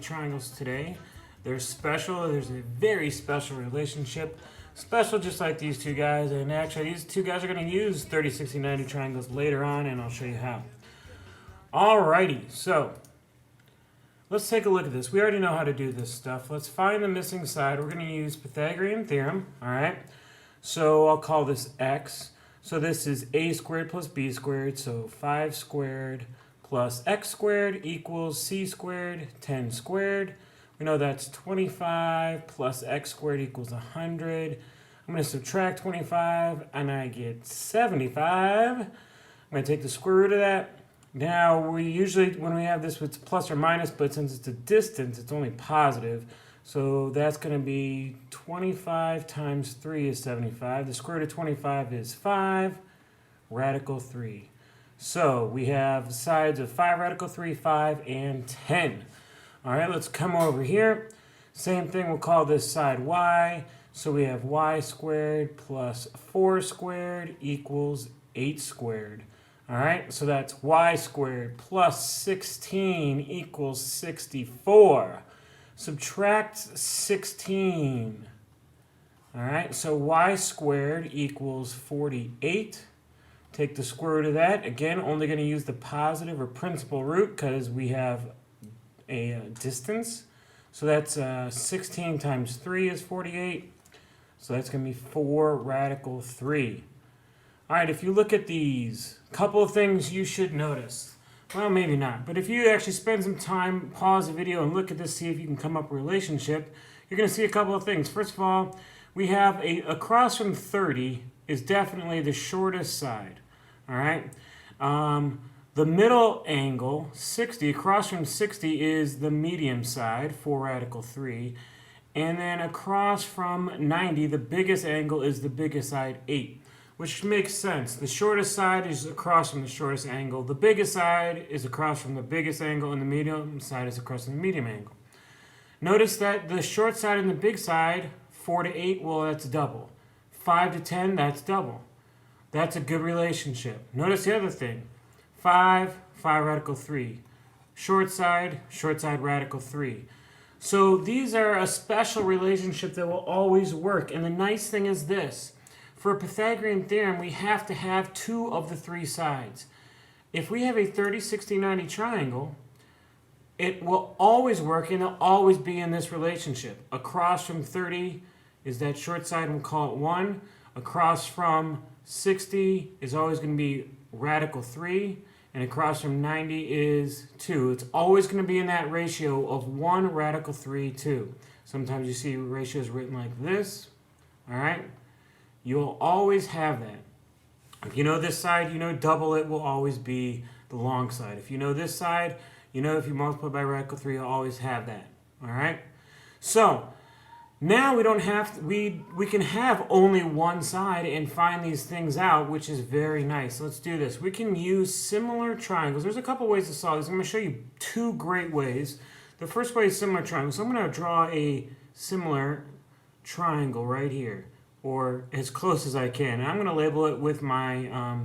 triangles today. They're special. There's a very special relationship. Special just like these two guys. And actually, these two guys are going to use 30, 60, 90 triangles later on, and I'll show you how. Alrighty, so let's take a look at this. We already know how to do this stuff. Let's find the missing side. We're going to use Pythagorean theorem. Alright, so I'll call this x. So this is a squared plus b squared. So 5 squared plus x squared equals c squared, 10 squared. We know that's 25 plus x squared equals 100. I'm going to subtract 25 and I get 75. I'm going to take the square root of that. Now, we usually, when we have this, it's plus or minus, but since it's a distance, it's only positive. So that's going to be 25 times 3 is 75. The square root of 25 is 5, radical 3. So we have sides of 5 radical 3, 5, and 10. All right, let's come over here. Same thing, we'll call this side y. So we have y squared plus 4 squared equals 8 squared. All right, so that's y squared plus 16 equals 64. Subtract 16. All right, so y squared equals 48. Take the square root of that. Again, only going to use the positive or principal root because we have a distance. So that's 16 times 3 is 48. So that's going to be 4 radical 3. All right, if you look at these, a couple of things you should notice. Well, maybe not. But if you actually spend some time, pause the video, and look at this, see if you can come up with a relationship, you're going to see a couple of things. First of all, we have across from 30 is definitely the shortest side. All right. The middle angle, 60, across from 60 is the medium side, 4 radical 3. And then across from 90, the biggest angle is the biggest side, 8. Which makes sense. The shortest side is across from the shortest angle. The biggest side is across from the biggest angle, and the medium side is across from the medium angle. Notice that the short side and the big side, 4 to 8, well, that's double. 5 to 10, that's double. That's a good relationship. Notice the other thing. 5 radical 3. Short side, radical 3. So these are a special relationship that will always work. And the nice thing is this. For a Pythagorean theorem, we have to have 2 of the 3 sides. If we have a 30, 60, 90 triangle, it will always work and it'll always be in this relationship. Across from 30 is that short side, and we'll call it 1. Across from 60 is always going to be radical 3. And across from 90 is 2. It's always going to be in that ratio of 1 radical 3, 2. Sometimes you see ratios written like this. All right? You'll always have that. If you know this side, you know double it will always be the long side. If you know this side, you know if you multiply by radical 3, you'll always have that. All right? So, now we don't have to, we can have only one side and find these things out, which is very nice. Let's do this. We can use similar triangles. There's a couple ways to solve this. I'm going to show you 2 great ways. The first way is similar triangles. So I'm going to draw a similar triangle right here, or as close as I can. And I'm going to label it with my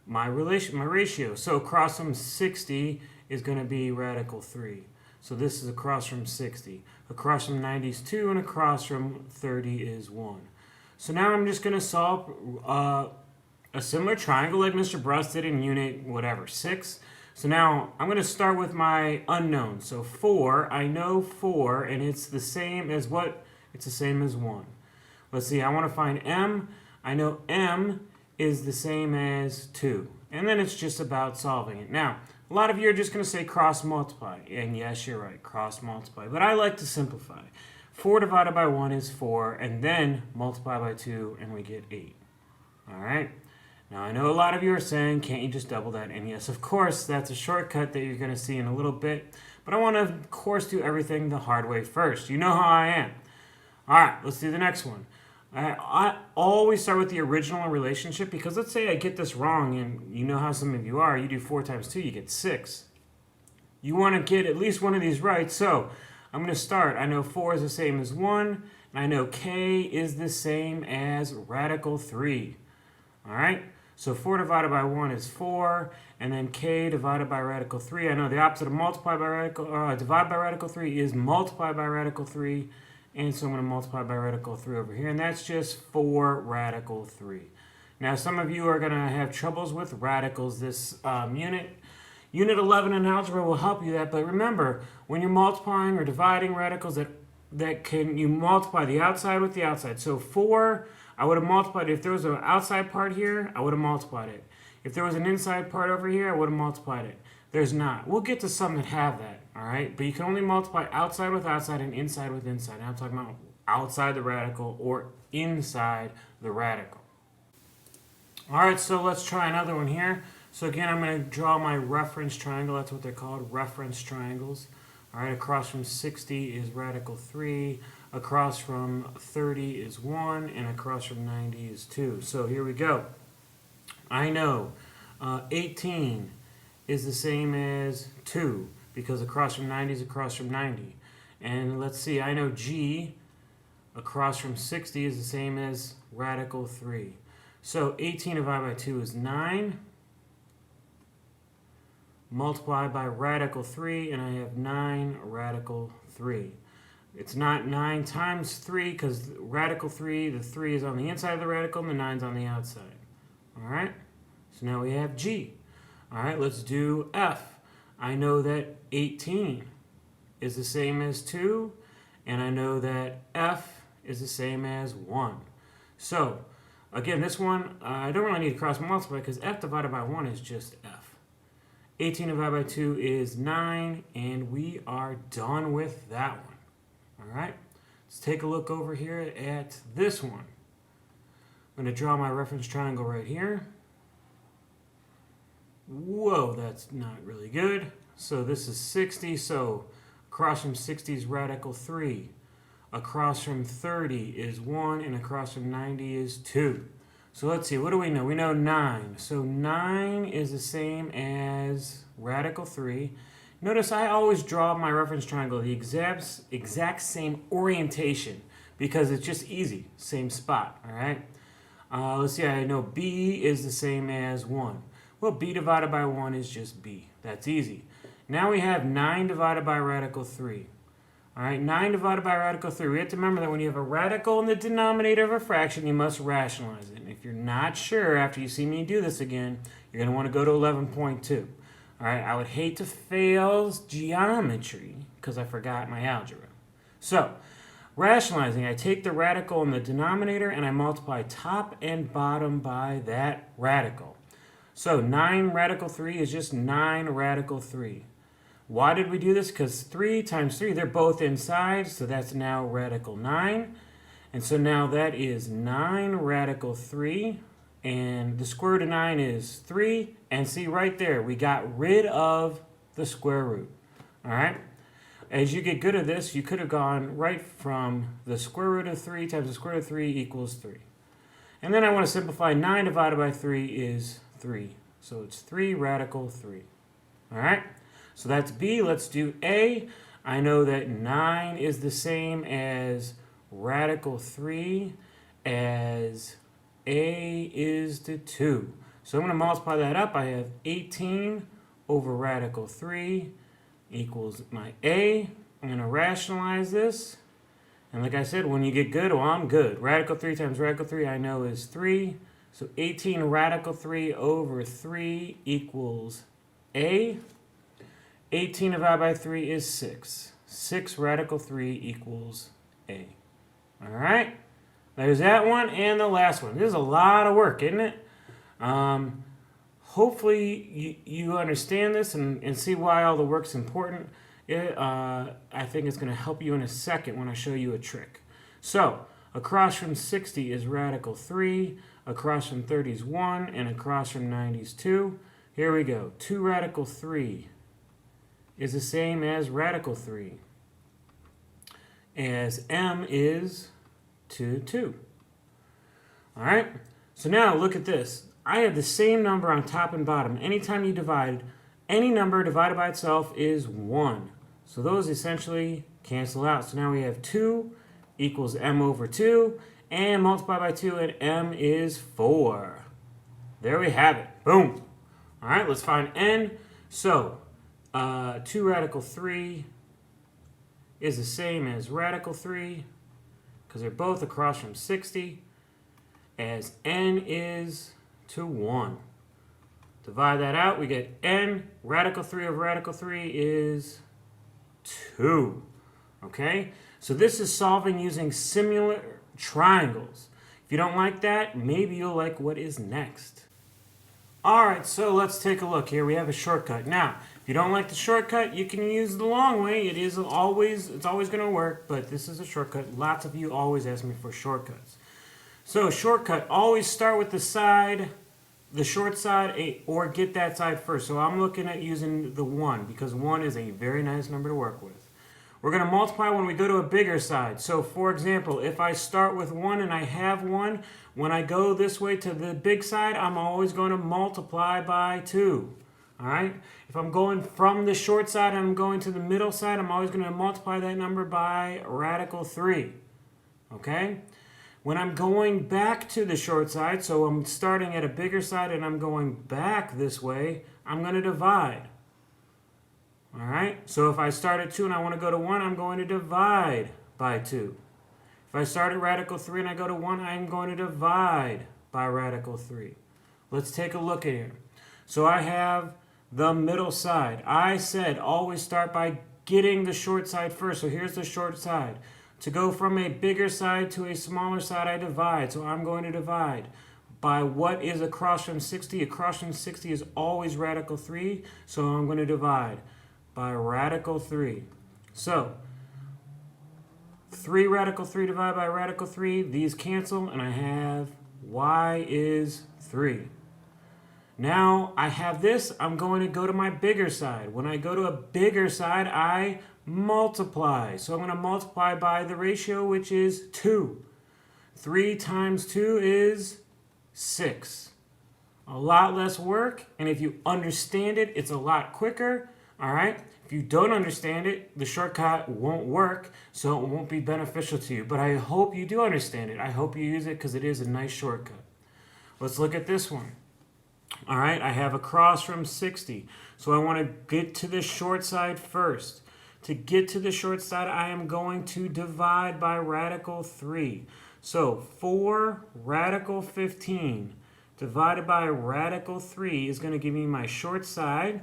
my ratio. So across from 60 is going to be radical 3. So this is across from 60. Across from 90 is 2, and across from 30 is 1. So now I'm just going to solve a similar triangle like Mr. Bruss did in unit, whatever, 6. So now I'm going to start with my unknown. So 4, I know 4, and it's the same as what? It's the same as 1. Let's see, I want to find m. I know m is the same as 2. And then it's just about solving it. Now, a lot of you are just going to say cross multiply. And yes, you're right, cross multiply. But I like to simplify. 4 divided by 1 is 4, and then multiply by 2, and we get 8. All right? Now, I know a lot of you are saying, can't you just double that? And yes, of course, that's a shortcut that you're going to see in a little bit. But I want to, of course, do everything the hard way first. You know how I am. All right, let's do the next one. I always start with the original relationship because let's say I get this wrong, and you know how some of you are. You do 4 times 2, you get 6. You want to get at least one of these right, so I'm going to start. I know 4 is the same as 1, and I know k is the same as radical 3. All right? So 4 divided by 1 is 4, and then k divided by radical 3. I know the opposite of multiply by radical, divide by radical 3 is multiply by radical 3, and so I'm going to multiply by radical 3 over here, and that's just 4 radical 3. Now some of you are going to have troubles with radicals this unit. Unit 11 in algebra will help you that, but remember, when you're multiplying or dividing radicals, you multiply the outside with the outside. So 4, I would have multiplied it. If there was an outside part here, I would have multiplied it. If there was an inside part over here, I would have multiplied it. There's not. We'll get to some that have that, all right? But you can only multiply outside with outside and inside with inside. And I'm talking about outside the radical or inside the radical. All right, so let's try another one here. So again, I'm going to draw my reference triangle. That's what they're called, reference triangles. All right, across from 60 is radical 3. Across from 30 is 1. And across from 90 is 2. So here we go. I know 18 is the same as 2 because across from 90 is across from 90. And let's see, I know G across from 60 is the same as radical 3. So 18 divided by 2 is 9. Multiply by radical 3, and I have 9 radical 3. It's not 9 times 3 because radical 3, the 3 is on the inside of the radical and the 9 is on the outside. All right? So now we have G. All right, let's do F. I know that 18 is the same as 2, and I know that F is the same as 1. So, again, this one, I don't really need to cross multiply because F divided by 1 is just F. 18 divided by 2 is 9, and we are done with that one. All right, let's take a look over here at this one. I'm going to draw my reference triangle right here. Whoa, that's not really good. So this is 60, so across from 60 is radical 3. Across from 30 is 1, and across from 90 is 2. So let's see, what do we know? We know 9. So 9 is the same as radical 3. Notice I always draw my reference triangle the exact same orientation because it's just easy, same spot, all right? Let's see, I know B is the same as 1. Well, B divided by 1 is just B. That's easy. Now we have 9 divided by radical 3. All right, 9 divided by radical 3. We have to remember that when you have a radical in the denominator of a fraction, you must rationalize it. And if you're not sure after you see me do this again, you're going to want to go to 11.2. All right, I would hate to fail geometry because I forgot my algebra. So, rationalizing, I take the radical in the denominator and I multiply top and bottom by that radical. So 9 radical 3 is just 9 radical 3. Why did we do this? Because 3 times 3, they're both inside, so that's now radical 9. And so now that is 9 radical 3, and the square root of 9 is 3. And see right there, we got rid of the square root. All right? As you get good at this, you could have gone right from the square root of 3 times the square root of 3 equals 3. And then I want to simplify 9 divided by 3 is 3. So it's 3 radical 3. All right? So that's B. Let's do A. I know that 9 is the same as radical 3 as A is to 2. So I'm going to multiply that up. I have 18 over radical 3 equals my A. I'm going to rationalize this. And like I said, when you get good, well, I'm good. Radical 3 times radical 3 I know is 3. So 18 radical 3 over 3 equals A. 18 divided by 3 is 6. 6 radical 3 equals A. All right? There's that one and the last one. This is a lot of work, isn't it? Hopefully you understand this and see why all the work's important. I think it's going to help you in a second when I show you a trick. So, across from 60 is radical 3, across from 30 is 1, and across from 90 is 2. Here we go. 2 radical 3 is the same as radical 3, as m is to 2. All right? So now look at this. I have the same number on top and bottom. Anytime you divide, any number divided by itself is 1. So those essentially cancel out. So now we have 2 equals m over 2, and multiply by 2, and m is 4. There we have it. Boom. All right, let's find n. So 2 radical 3 is the same as radical 3 because they're both across from 60, as n is to 1. Divide that out, we get n. Radical 3 of radical 3 is 2. Okay? So this is solving using similar triangles. If you don't like that, maybe you'll like what is next. Alright, so let's take a look here. We have a shortcut. Now, if you don't like the shortcut, you can use the long way. It's always going to work, but this is a shortcut. Lots of you always ask me for shortcuts. So shortcut, always start with the side, the short side, or get that side first. So I'm looking at using the 1 because 1 is a very nice number to work with. We're going to multiply when we go to a bigger side. So for example, if I start with 1 and I have 1, when I go this way to the big side, I'm always going to multiply by 2. All right? If I'm going from the short side and I'm going to the middle side, I'm always going to multiply that number by radical 3. Okay? When I'm going back to the short side, so I'm starting at a bigger side and I'm going back this way, I'm going to divide. All right? So if I start at 2 and I want to go to 1, I'm going to divide by 2. If I start at radical 3 and I go to 1, I'm going to divide by radical 3. Let's take a look at here. So I have the middle side. I said always start by getting the short side first. So here's the short side. To go from a bigger side to a smaller side, I divide. So I'm going to divide by what is across from 60. Across from 60 is always radical 3. So I'm going to divide by radical 3. So 3 radical 3 divided by radical 3. These cancel, and I have y is 3. Now I have this. I'm going to go to my bigger side. When I go to a bigger side, I multiply. So I'm going to multiply by the ratio, which is 2. 3 times 2 is 6. A lot less work, and if you understand it, it's a lot quicker. All right? If you don't understand it, the shortcut won't work, so it won't be beneficial to you. But I hope you do understand it. I hope you use it because it is a nice shortcut. Let's look at this one. All right, I have across from 60. So I want to get to the short side first. To get to the short side, I am going to divide by radical 3. So 4 radical 15 divided by radical 3 is going to give me my short side.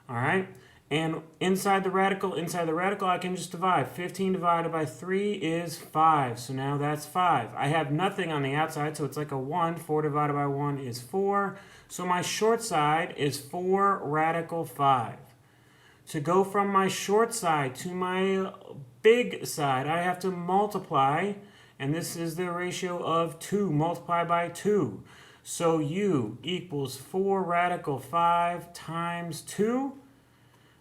All right. And inside the radical, I can just divide. 15 divided by 3 is 5. So now that's 5. I have nothing on the outside, so it's like a 1. 4 divided by 1 is 4. So my short side is 4 radical 5. To go from my short side to my big side, I have to multiply. And this is the ratio of 2. Multiply by 2. So u equals 4 radical 5 times 2.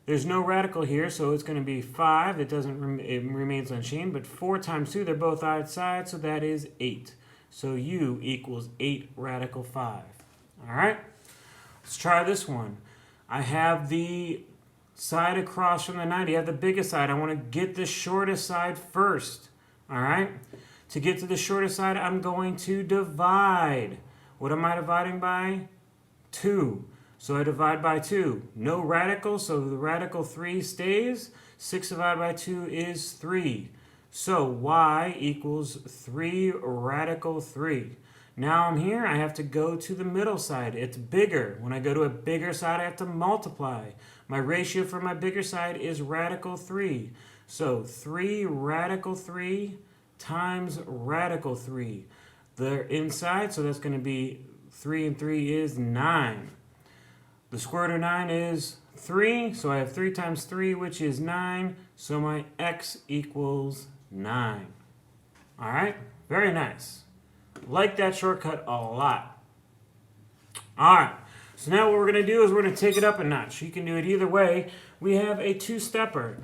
There's no radical here, so it's going to be 5. It remains unchanged, but 4 times 2, they're both outside, so that is 8. So u equals 8 radical 5. All right? Let's try this one. I have the side across from the 90. I have the biggest side. I want to get the shortest side first. All right? To get to the shortest side, I'm going to divide. What am I dividing by? 2. So I divide by 2. No radical, so the radical 3 stays. 6 divided by 2 is 3. So y equals 3 radical 3. Now I'm here, I have to go to the middle side. It's bigger. When I go to a bigger side, I have to multiply. My ratio for my bigger side is radical 3. So 3 radical 3 times radical 3. They're inside, so that's going to be 3 and 3 is 9. The square root of 9 is 3, so I have 3 times 3, which is 9, so my x equals 9. All right, very nice. Like that shortcut a lot. All right, so now what we're going to do is we're going to take it up a notch. You can do it either way. We have a two-stepper.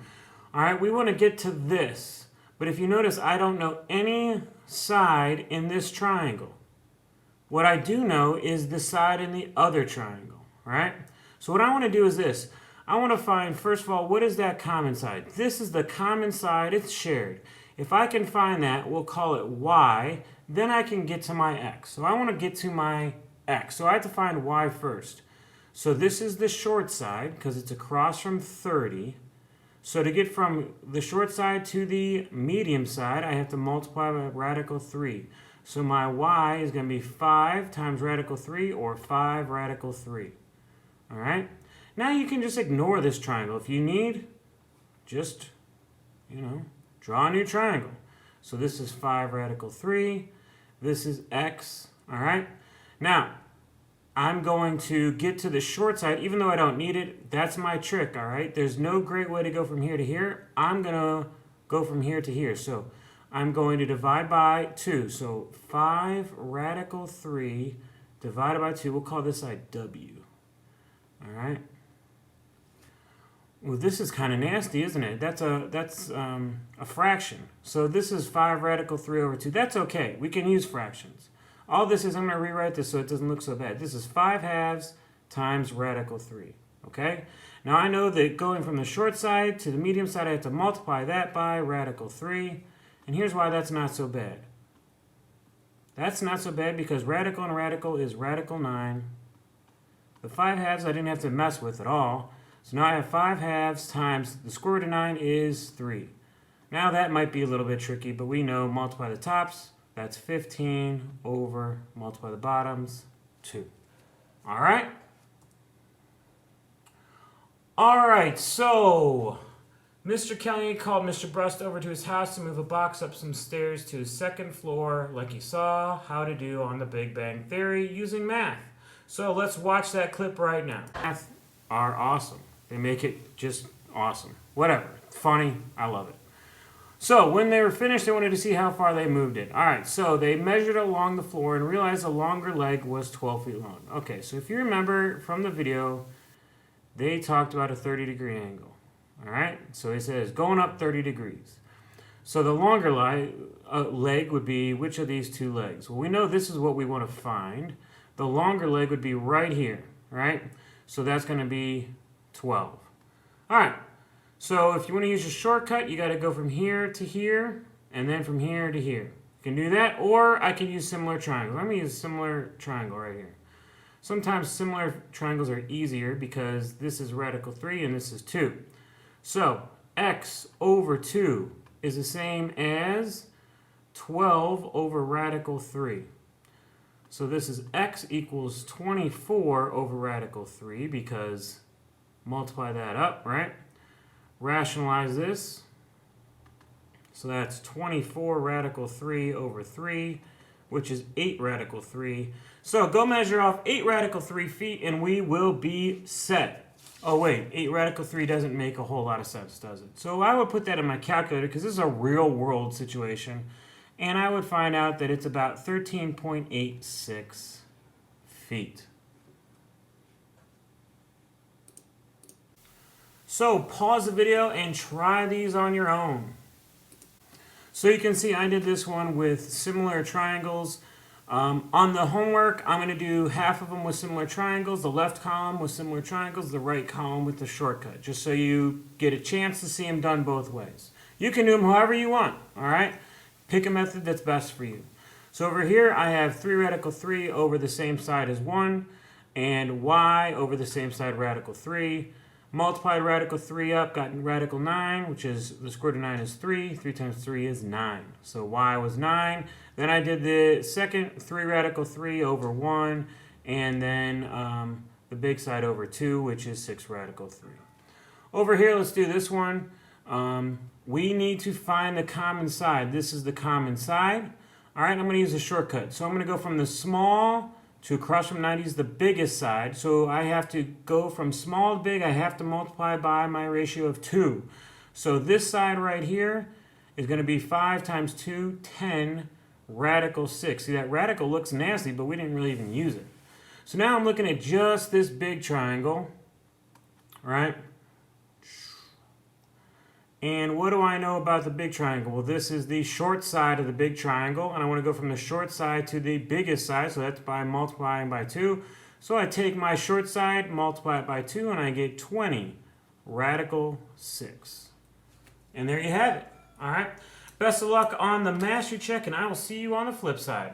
All right, we want to get to this, but if you notice, I don't know any side in this triangle. What I do know is the side in the other triangle. All right, so what I want to do is this. I want to find, first of all, what is that common side? This is the common side. It's shared. If I can find that, we'll call it y. Then I can get to my x. So I want to get to my x. So I have to find y first. So this is the short side because it's across from 30. So to get from the short side to the medium side, I have to multiply by radical 3. So my y is going to be 5 times radical 3, or 5 radical 3. All right? Now you can just ignore this triangle. If you need, just, draw a new triangle. So this is 5 radical 3. This is x. All right? Now, I'm going to get to the short side, even though I don't need it. That's my trick, all right? There's no great way to go from here to here. I'm going to go from here to here. So I'm going to divide by 2. So 5 radical 3 divided by 2. We'll call this side W. All right? Well, this is kind of nasty, isn't it? That's a fraction. So this is 5 radical 3 over 2. That's okay. We can use fractions. All this is, I'm going to rewrite this so it doesn't look so bad. This is 5 halves times radical 3. Okay? Now I know that going from the short side to the medium side, I have to multiply that by radical 3. And here's why that's not so bad. That's not so bad because radical and radical is radical 9. The 5 halves I didn't have to mess with at all. So now I have 5 halves times the square root of 9 is 3. Now that might be a little bit tricky, but we know multiply the tops. That's 15 over multiply the bottoms, 2. All right? All right, so Mr. Kelly called Mr. Brust over to his house to move a box up some stairs to his second floor, like he saw how to do on the Big Bang Theory using math. So let's watch that clip right now. Math are awesome. They make it just awesome. Whatever. Funny. I love it. So when they were finished, they wanted to see how far they moved it. All right, so they measured along the floor and realized the longer leg was 12 feet long. Okay, so if you remember from the video, they talked about a 30-degree angle. All right, so it says going up 30 degrees. So the longer leg would be which of these two legs? Well, we know this is what we want to find. The longer leg would be right here, right? So that's going to be 12. All right. So if you want to use your shortcut, you got to go from here to here, and then from here to here. You can do that, or I can use similar triangles. I'm going to use a similar triangle right here. Sometimes similar triangles are easier because this is radical 3 and this is 2. So x over 2 is the same as 12 over radical 3. So this is x equals 24 over radical 3 because multiply that up, right? Rationalize this. So that's 24 radical 3 over 3, which is 8 radical 3. So go measure off 8 radical 3 feet and we will be set. Oh wait, 8 radical 3 doesn't make a whole lot of sense, does it? So I would put that in my calculator because this is a real world situation. And I would find out that it's about 13.86 feet. So pause the video and try these on your own. So you can see I did this one with similar triangles. On the homework, I'm going to do half of them with similar triangles, the left column with similar triangles, the right column with the shortcut, just so you get a chance to see them done both ways. You can do them however you want, all right? Pick a method that's best for you. So over here, I have 3 radical 3 over the same side as 1, and y over the same side radical 3. Multiplied radical 3 up, got radical 9, which is, the square root of 9 is 3. 3 times 3 is 9. So y was 9. Then I did the second 3 radical 3 over 1, and then the big side over 2, which is 6 radical 3. Over here, let's do this one. We need to find the common side. This is the common side. All right, I'm going to use a shortcut. So I'm going to go from the small to across from 90 is the biggest side. So I have to go from small to big. I have to multiply by my ratio of 2. So this side right here is going to be 5 times 2, 10 radical 6. See, that radical looks nasty, but we didn't really even use it. So now I'm looking at just this big triangle, right? And what do I know about the big triangle? Well, this is the short side of the big triangle, and I want to go from the short side to the biggest side, so that's by multiplying by 2. So I take my short side, multiply it by 2, and I get 20 radical 6. And there you have it. All right. Best of luck on the mastery check, and I will see you on the flip side.